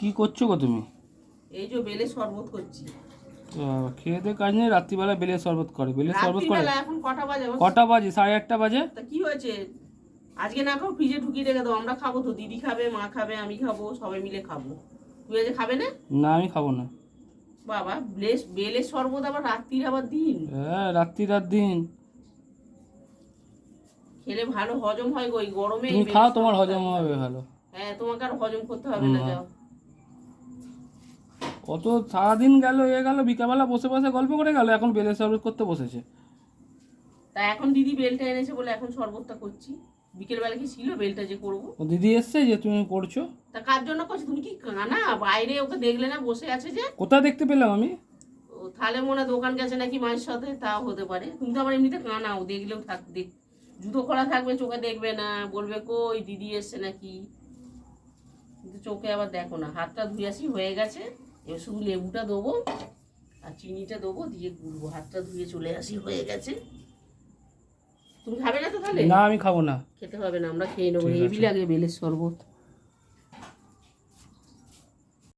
কি করছো গো তুমি? এই যে বেলের শরবত করছি। খেয়ে দে কাজ নেই, রাত্রিবেলা বেলের শরবত করে? বেলের শরবত করে? রাত্রিবেলা এখন কটা বাজে? কটা বাজে? 8:30 বাজে। তা কি হয়েছে? আজকে না খাও, ফ্রিজে ঢুকিয়ে রেখে দাও, আমরা খাবো তো। দিদি খাবে, মা খাবে, আমি খাবো, সবাই মিলে খাবো। তুই আজ খাবে না? না আমি খাবো না। বাবা, বেলের শরবত আবার রাত্রির আবার দিন? হ্যাঁ, রাত দিন খেলে ভালো হজম হয় গো, এই গরমে। তুমি খাও, তোমার হজম হবে ভালো। হ্যাঁ, তোমাকে আর হজম করতে হবে না, যাও। অত সারাদিন গেল, বিকালবেলা বসে বসে গল্প করে গেল, এখন বেলের শরবত করতে বসেছে। তা এখন দিদি বেলটা এনেছে বলে এখন শরবতটা করছি। বিকেলবেলা কি ছিল বেলটা যে করবো? দিদি এসছে যে তুমি করছো? তা কার জন্য করছো? তুমি কি কানা? বাইরে ওকে দেখলে না বসে আছে যে? কোথায় দেখতে পেলাম আমি? ও তাহলে মনে হয় দোকান গেছে নাকি মায়ের সাথে, তাও হতে পারে। তুমি তো আবার এমনিতে কানাও, দেখলেও জুতো খোলা থাকবে, চোখে দেখবে না, বলবে কই দিদি এসছে নাকি। কিন্তু চোখে আবার দেখো না। হাতটা ধুয়ে আসি, হয়ে গেছে। এবার শুধু লেবুটা দেবো আর চিনিটা দেবো, দিয়ে গুলবো। হাতটা ধুয়ে চলে আসি, হয়ে গেছে। তুমি খাবে না তো তাহলে? না আমি খাবো না। খেতে হবে না, আমরা খেয়ে নেবো। ঠিক আছে। হেভি লাগে বেলের শরবত।